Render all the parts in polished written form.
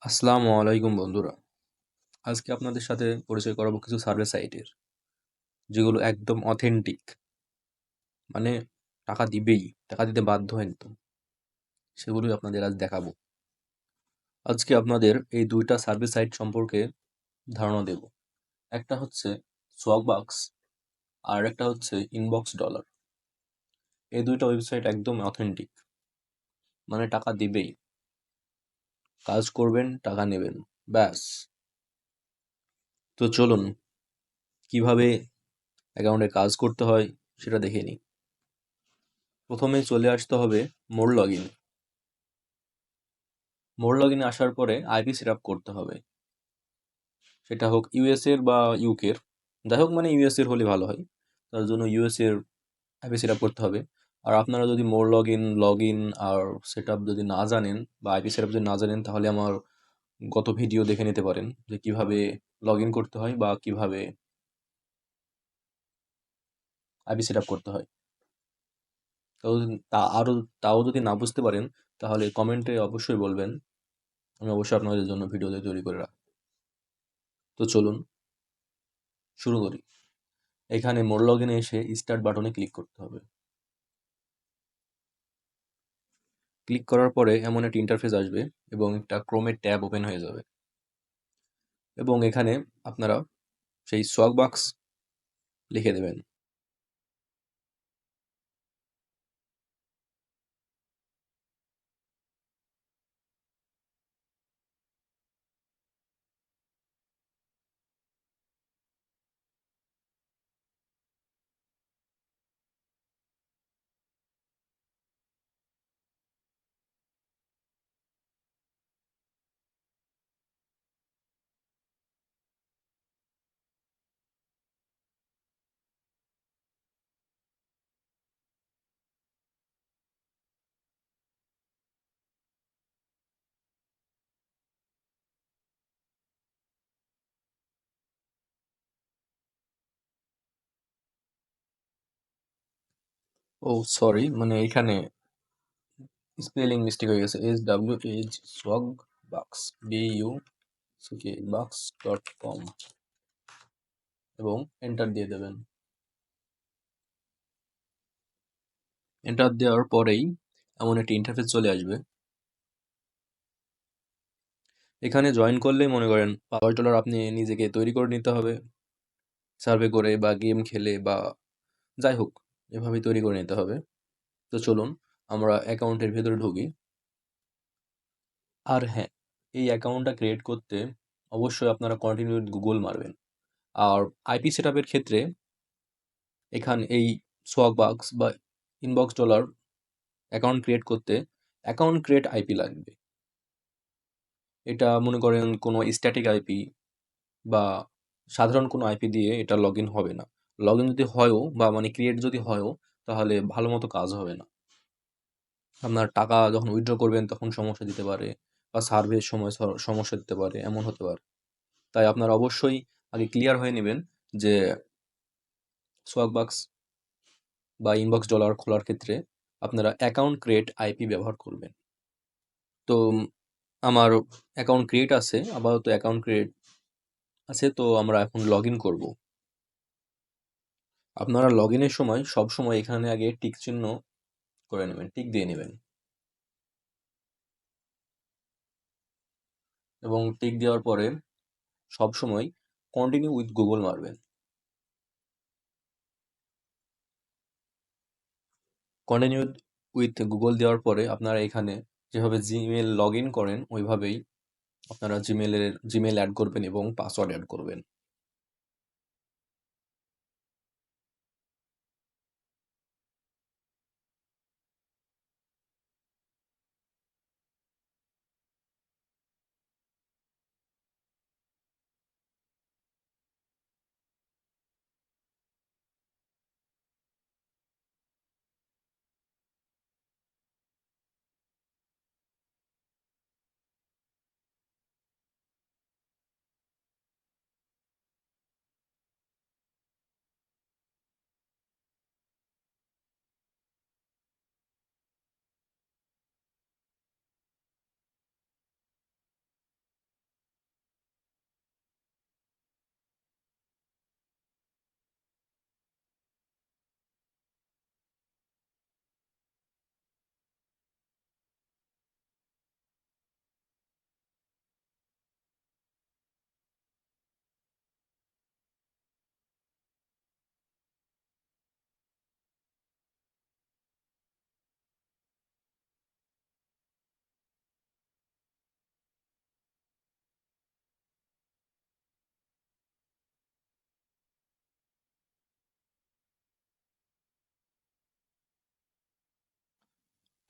আসসালামু আলাইকুম বন্ধুরা। আজকে আপনাদের সাথে পরিচয় করাবো কিছু সার্ভে সাইটের, যেগুলো একদম অথেন্টিক। মানে টাকা দিবেই, টাকা দিতে বাধ্য একদম। সেগুলোই আপনাদের আজ দেখাবো। আজকে আপনাদের এই ২ টা সার্ভে সাইট সম্পর্কে ধারণা দেব। একটা হচ্ছে সোয়াগবাক্স আর একটা হচ্ছে ইনবক্স ডলার। এই ২ টা ওয়েবসাইট একদম অথেন্টিক। মানে টাকা দিবেই। কাজ করবেন, টাকা নেবেন। ব্যাস। তো চলুন কিভাবে অ্যাকাউন্টে কাজ করতে হয় সেটা দেখে নিই। প্রথমে চলে আসতে হবে মোর লগইন। মোর লগইনে আসার পরে আইপি সেটআপ করতে হবে। সেটা হোক ইউএস এর বা ইউকে এর। যাই হোক মানে ইউএস এর হলে ভালো হয়। তার জন্য ইউএস এর আইপি সেটআপ করতে হবে। আর আপনারা যদি মোর লগইন আর সেটআপ যদি না জানেন বা আইপি সেটআপ যদি না জানেন তাহলে আমার গত ভিডিও দেখে নিতে পারেন যে কিভাবে লগইন করতে হয় বা কিভাবে আইপি সেটআপ করতে হয়। তাও আরো তাও যদি না বুঝতে পারেন তাহলে কমেন্টে অবশ্যই বলবেন। আমি অবশ্যই আপনাদের জন্য ভিডিও তৈরি করে রাখবো। তো চলুন শুরু করি। এখানে মোর লগইনে এসে স্টার্ট বাটনে ক্লিক করতে হবে। ক্লিক করার পরে এমন একটা ইন্টারফেস আসবে এবং একটা ক্রোমের ট্যাব ওপেন হয়ে যাবে এবং এখানে আপনারা সেই সোয়াগবাক্স লিখে দেবেন। ও সরি, মানে এখানে স্পেলিং মিস্টেক হয়ে গেছে। SWH সোয়াগবাক্স BUCK box.com এবং এন্টার দিয়ে দেবেন। এন্টার দেওয়ার পরেই এমন একটি ইন্টারফেস চলে আসবে। এখানে জয়েন করলেই মনে করেন $৫ আপনি নিজেকে তৈরি করে নিতে হবে, সার্ভে করে বা গেম খেলে বা যাই হোক এভাবেই তৈরি করে নিতে হবে। তো চলুন আমরা অ্যাকাউন্টের ভেতরে ঢুকি। আর হ্যাঁ, এই অ্যাকাউন্টটা ক্রিয়েট করতে অবশ্যই আপনারা কন্টিনিউ উইথ গুগল মারবেন। আর আইপি সেটআপের ক্ষেত্রে এখানে এই সোয়াগবাক্স বা ইনবক্স ডলার অ্যাকাউন্ট ক্রিয়েট করতে অ্যাকাউন্ট ক্রিয়েট আইপি লাগবে। এটা মনে করেন কোনো স্ট্যাটিক আইপি বা সাধারণ কোনো আইপি দিয়ে এটা লগইন হবে না। লগইন যদি হয়ও বা মানে ক্রিয়েট যদি হয়ও তাহলে ভালো মতো কাজ হবে না। আপনার টাকা যখন উইথড্র করবেন তখন সমস্যা দিতে পারে বা সার্ভের সময় সমস্যা দিতে পারে, এমন হতে পারে। তাই আপনারা অবশ্যই আগে ক্লিয়ার হয়ে নিবেন যে সোয়াগবাক্স বা ইনবক্স ডলার খোলার ক্ষেত্রে আপনারা অ্যাকাউন্ট ক্রিয়েট আইপি ব্যবহার করবেন। তো আমার অ্যাকাউন্ট ক্রিয়েট আছে, আপাতত অ্যাকাউন্ট ক্রিয়েট আছে, তো আমরা এখন লগ ইন করবো। আপনারা লগ ইনের সময় সবসময় এখানে আগে টিক চিহ্ন করে নেবেন, টিক দিয়ে নেবেন এবং টিক দেওয়ার পরে সবসময় কন্টিনিউ উইথ গুগল মারবেন। কন্টিনিউ উইথ গুগল দেওয়ার পরে আপনারা এখানে যেভাবে জিমেল লগ ইন করেন ওইভাবেই আপনারা জিমেল অ্যাড করবেন এবং পাসওয়ার্ড অ্যাড করবেন।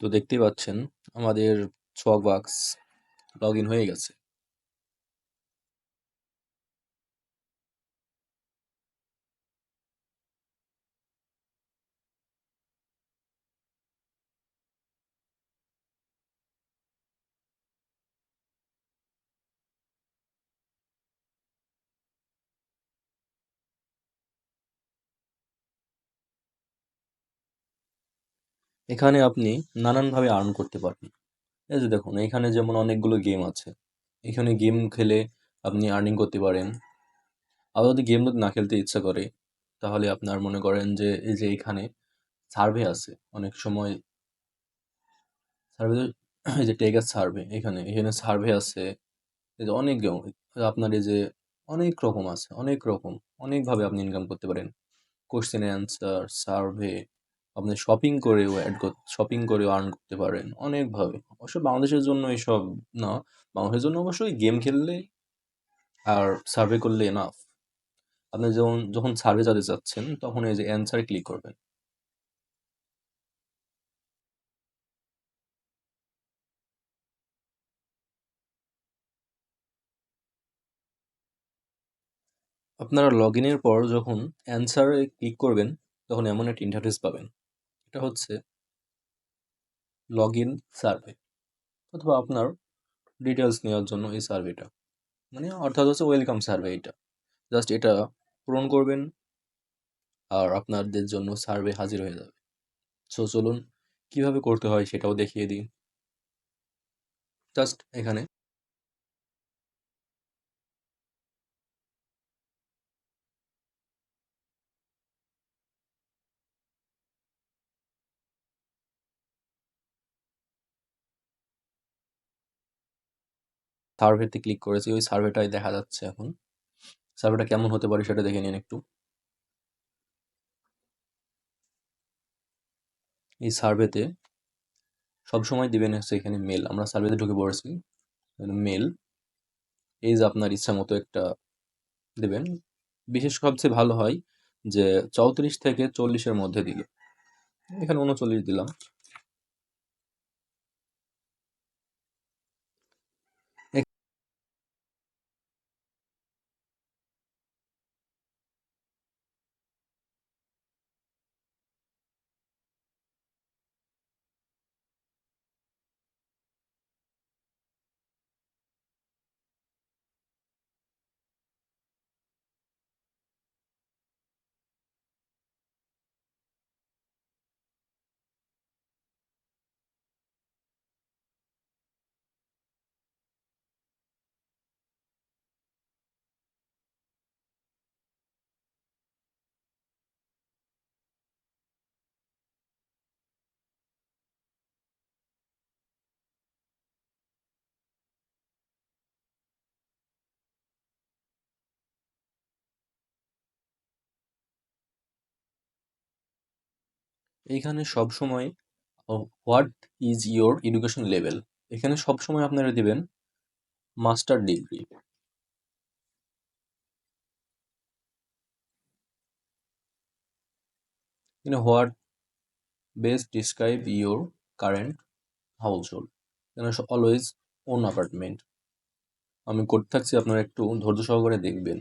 তো দেখতেই পাচ্ছেন আমাদের সোয়াগবাক্স লগ ইন হয়ে গেছে। এখানে আপনি নানানভাবে আর্ন করতে পারবেন। এই যে দেখুন এখানে যেমন অনেকগুলো গেম আছে। এখানে গেম খেলে আপনি আর্নিং করতে পারেন। আবার যদি গেম যদি না খেলতে ইচ্ছা করে, তাহলে আপনার মনে করেন যে এই যে এখানে সার্ভে আছে। অনেক সময় সার্ভে এই যে টেগার সার্ভে এখানে সার্ভে আছে। এই যে অনেক গেম আপনার এই যে অনেক রকম আছে, অনেক রকম। অনেকভাবে আপনি ইনকাম করতে পারেন। কোয়েশ্চেন অ্যান্সার, সার্ভে, আপনি শপিং করেও আর্ন করতে পারেন অনেকভাবে। অবশ্য বাংলাদেশের জন্য এসব না। বাংলাদেশের জন্য অবশ্যই গেম খেললে আর সার্ভে করলে এনাফ। আপনি যখন সার্ভে যেতে চাচ্ছেন তখন এই যে অ্যান্সারে ক্লিক করবেন। আপনারা লগইনের পর যখন অ্যান্সারে ক্লিক করবেন, তখন এমন একটা ইন্টারফেস পাবেন। এটা হচ্ছে লগইন সার্ভে, অথবা আপনার ডিটেইলস নেওয়ার জন্য এই সার্ভেটা। মানে অর্থাৎ হচ্ছে ওয়েলকাম সার্ভে এটা। জাস্ট এটা পূরণ করবেন আর আপনাদের জন্য সার্ভে হাজির হয়ে যাবে। সো চলুন কিভাবে করতে হয় সেটাও দেখিয়ে দিই। জাস্ট এখানে সার্ভেতে ক্লিক করেছি, ওই সার্ভেটাই দেখা যাচ্ছে এখন। সার্ভেটা কেমন হতে পারে সেটা দেখে নিন একটু। এই সার্ভেতে সবসময় দিবেন হচ্ছে এখানে মেল। আমরা সার্ভেতে ঢুকে পড়েছি, মেল। এই যে আপনার ইচ্ছা মতো একটা দেবেন। বিশেষ সবচেয়ে ভালো হয় যে 34 থেকে 40-এর মধ্যে দিলে। এখানে 39 দিলাম। এইখানে সবসময় what is your education level, এখানে সবসময় আপনারা দিবেন master degree. What best describe your current house hold. এখানে অলওয়েজ ওন অ্যাপার্টমেন্ট। আমি করতে থাকছি, আপনারা একটু ধৈর্য সহকারে দেখবেন।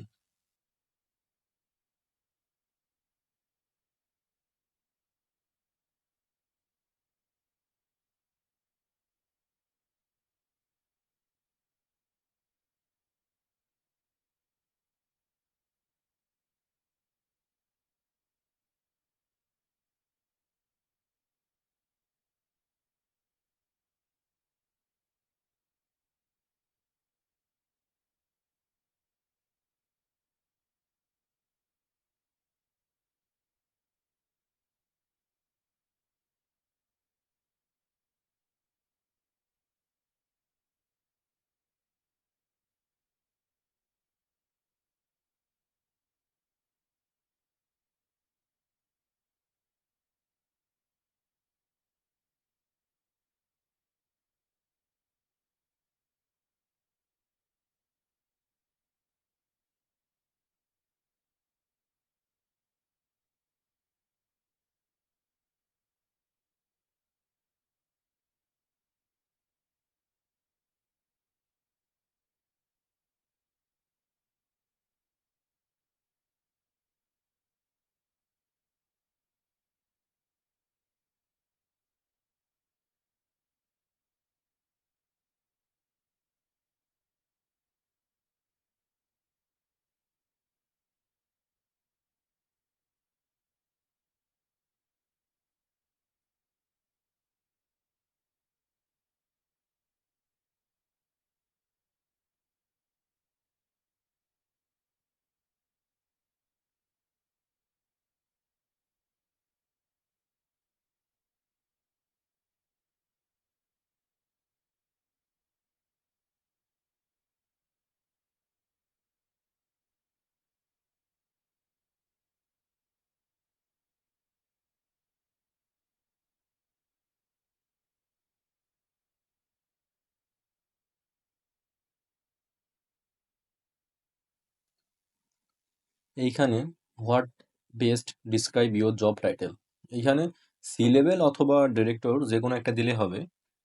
এইখানে what best describe your job title, এইখানে সি লেভেল অথবা ডিরেক্টর যে কোনো একটা দিলে হবে।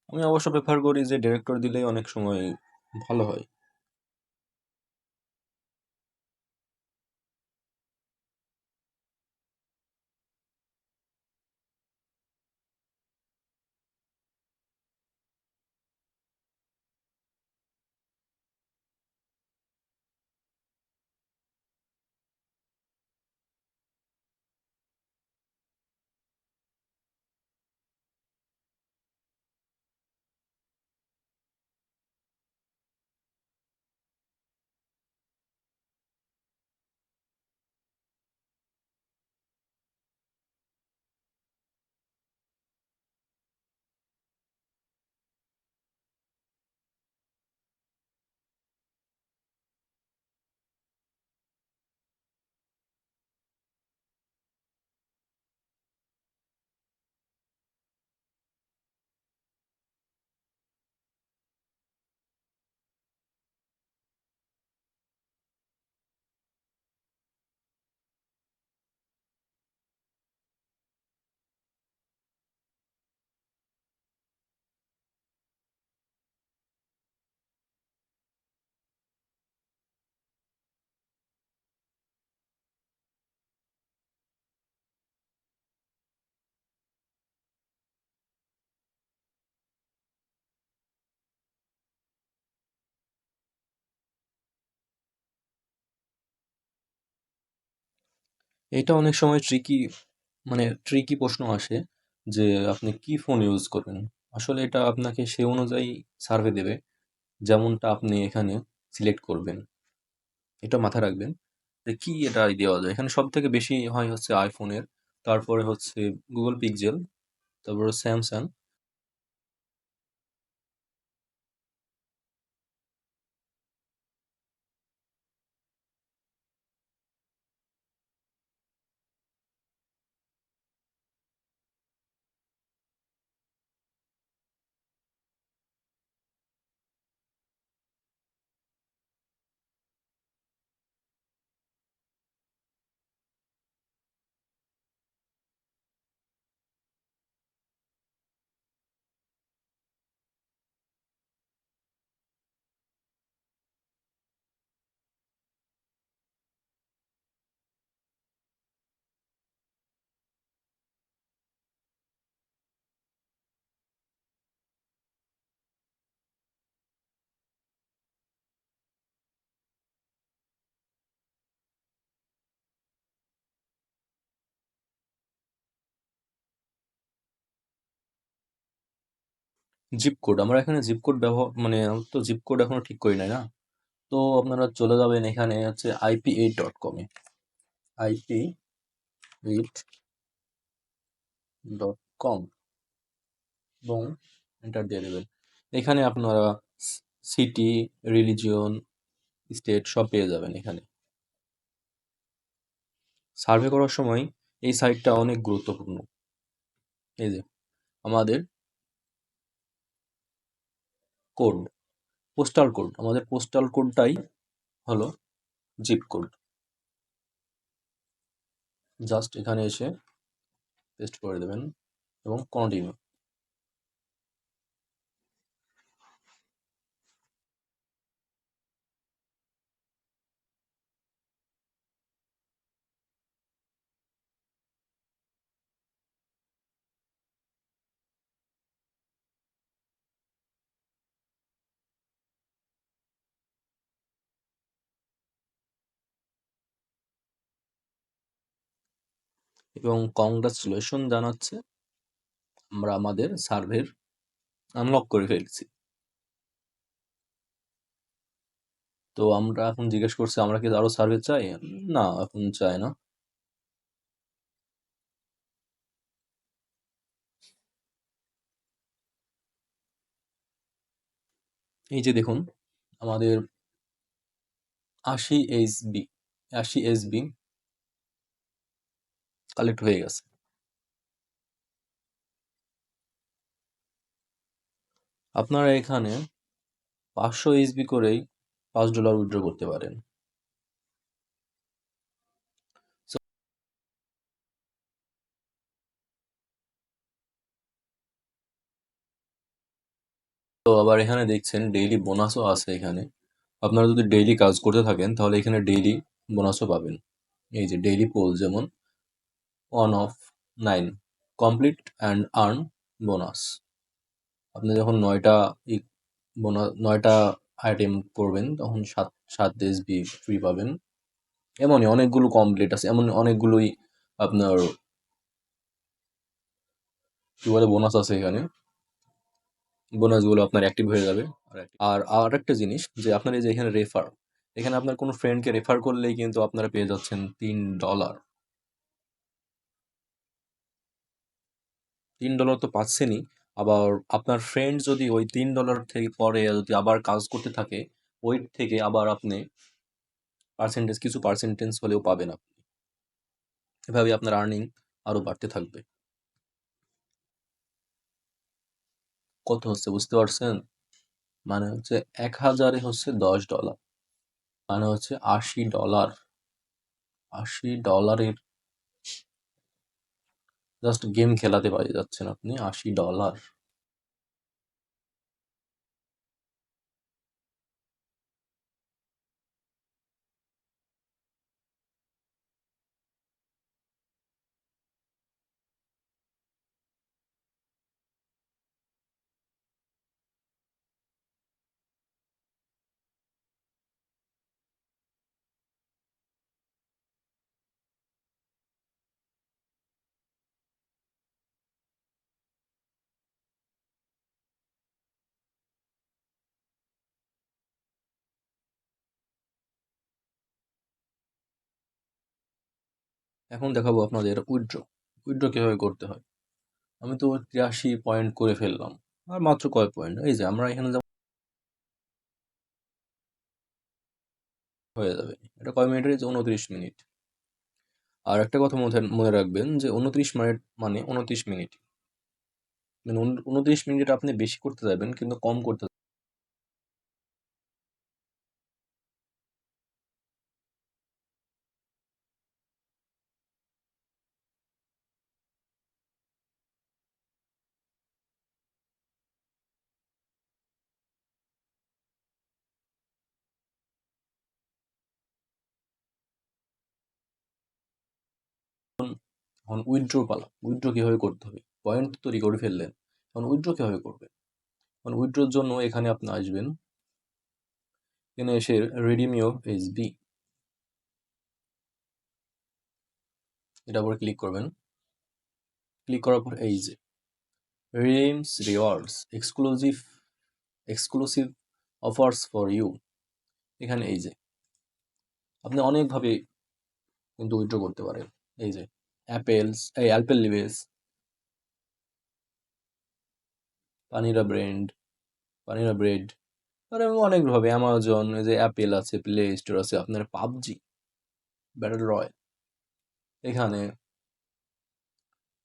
আমি অবশ্য প্রেফার করি যে ডিরেক্টর দিলেই অনেক সময় ভালো হয়। এটা অনেক সময় ট্রিকি প্রশ্ন আসে যে আপনি কি ফোন ইউজ করবেন। আসলে এটা আপনাকে সে অনুযায়ী সার্ভে দেবে, যেমনটা আপনি এখানে সিলেক্ট করবেন। এটা মাথায় রাখবেন যে কি এটা দেওয়া যায়। এখানে সব থেকে বেশি হয় হচ্ছে আইফোনের, তারপরে হচ্ছে গুগল পিক্সেল, তারপরে স্যামসাং। জিপ কোড, আমরা এখানে জিপ কোড ব্যবহার আমি তো জিপ কোড এখনো ঠিক করি নাই না। তো আপনারা চলে যাবেন এখানে হচ্ছে IP8.com এ, IP8.com, এবং এন্টার দিয়ে দেবেন। এখানে আপনারা সিটি, রিলিজিয়ন, স্টেট সব পেয়ে যাবেন এখানে। সার্ভে করার সময় এই সাইটটা অনেক গুরুত্বপূর্ণ। এই যে আমাদের কোড, পোস্টাল কোড, আমাদের পোস্টাল কোডটাই হলো জিপ কোড। জাস্ট এখানে এসে পেস্ট করে দেবেন এবং কন্টিনিউ। এবং কংগ্রাচুলেশন জানাচ্ছে, আমরা আমাদের সার্ভের আনলক করে ফেলছি। তো আমরা এখন জিজ্ঞেস করছি আমরা কি আরো সার্ভে চাই? না, এখন চাই না। এই যে দেখুন, আমাদের 80 এসবি কালেক্ট হয়ে গেছে। আপনারা এখানে 500 এসবি করেই $5 উইথড্র করতে পারেন। তো আবার এখানে দেখছেন ডেইলি বোনাসও আছে এখানে। আপনারা যদি ডেইলি কাজ করতে থাকেন তাহলে এখানে ডেইলি বোনাসও পাবেন। এই যে ডেইলি পোল যেমন 1 of 9 complete and earn bonus. আপনি যখন 9টা ই বোনাস 9টা আইটেম করবেন তখন 7 এসবি ফ্রি পাবেন। এমনই অনেকগুলো কমপ্লিট আছে, এমন অনেকগুলোই আপনার কি বলে বোনাস আছে এখানে। বোনাসগুলো আপনার অ্যাক্টিভ হয়ে যাবে। আর একটা জিনিস যে আপনার এই যে এখানে রেফার, এখানে আপনার কোনো ফ্রেন্ডকে রেফার করলেই কিন্তু আপনারা পেয়ে যাচ্ছেন $3। $3 তো পাচ্ছেনই, আবার আপনার ফ্রেন্ড যদি ওই $3 থেকে পরে যদি আবার কাজ করতে থাকে, ওই থেকে আবার আপনি কিছু পার্সেন্টেজ হলেও পাবেন আপনি। এভাবে আপনার আর্নিং আরো বাড়তে থাকবে। কত হচ্ছে বুঝতে পারছেন? মানে হচ্ছে 1000-এ হচ্ছে $10, মানে হচ্ছে $80। $80 জাস্ট গেম খেলাতে পারে যাচ্ছেন আপনি $80। এখন দেখাবো আপনাদের উইথড্র কিভাবে করতে হয়। আমি তো 83 পয়েন্ট করে ফেললাম, আর মাত্র কয় পয়েন্ট, এই যে আমরা এখানে যেমন হয়ে যাবে। এটা কয় মিনিটের? এই যে 29 মিনিট। আর একটা কথা মনে রাখবেন যে 29 মিনিট মানে 29 মিনিট, মানে 29 মিনিট আপনি বেশি করতে যাবেন কিন্তু কম করতে এখন উইথড্র পালা। উইথড্র কিভাবে করতে হবে? পয়েন্ট তৈরি করে ফেললেন, এখন উইথড্র কিভাবে করবেন? এখন উইথড্রর জন্য এখানে আপনি আসবেন, এখানে এসে রিডিম ইউর এসবি এটা উপরে ক্লিক করবেন। ক্লিক করার পর এই যে redeems rewards exclusive offers for you, এখানে এই যে আপনি অনেকভাবে কিন্তু উইথড্র করতে পারেন। এই যে অ্যাপেল লিভেস, পানিরা ব্র্যান্ড, পানিরা ব্রেড, আর এমন অনেকভাবে অ্যামাজন, এই যে অ্যাপেল আছে, প্লে স্টোর আছে, আপনার পাবজি ব্যাটল রয়্যাল, এখানে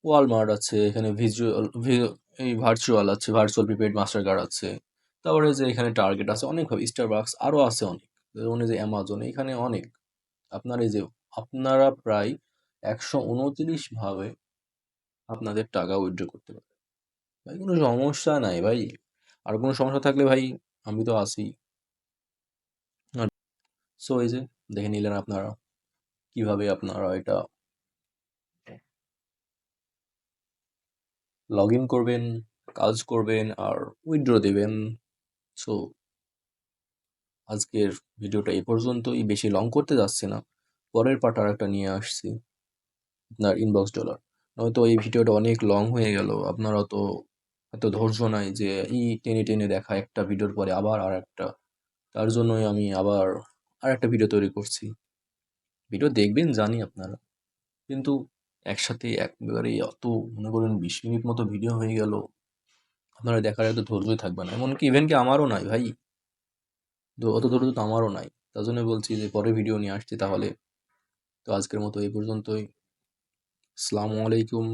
ওয়ালমার্ট আছে, এখানে এই ভার্চুয়াল আছে, ভার্চুয়াল প্রিপেড মাস্টার কার্ড আছে, তারপরে যে এখানে টার্গেট আছে অনেকভাবে, স্টারবাকস আরও আছে অনেক, যেমন এই যে অ্যামাজন, এখানে অনেক আপনার এই যে আপনারা প্রায় 129 ভাবে আপনাদের টাকা উইথড্র করতে পারবেন। ভাই কোনো সমস্যা নাই ভাই, আর কোনো সমস্যা থাকলে ভাই আমি তো আছি। সো এই যে দেখে নিলেন আপনারা কিভাবে আপনারা এটা লগ ইন করবেন, কাজ করবেন আর উইথড্র দেবেন। সো আজকের ভিডিওটা এই পর্যন্তই, বেশি লং করতে যাচ্ছি না। পরের পার্ট আর একটা নিয়ে আসছি আপনার ইনবক্স ডলার, নয়তো এই ভিডিওটা অনেক লং হয়ে গেল। আপনারা তো এত ধৈর্য নাই যে টেনে টেনে দেখা একটা ভিডিওর পরে আবার আর একটা, তার জন্যই আমি আবার আর একটা ভিডিও তৈরি করছি। ভিডিও দেখবেন জানি আপনারা, কিন্তু একসাথে একবারে অত মনে করেন 20 মিনিট মতো ভিডিও হয়ে গেল, আপনারা দেখার এত ধৈর্যই থাকবে না, এমনকি ইভেন কি আমারও নাই ভাই, অত ধৈর্য তো আমারও নাই। তার জন্য বলছি যে পরে ভিডিও নিয়ে আসছি তাহলে। তো আজকের মতো এই পর্যন্তই। আসসালামু আলাইকুম।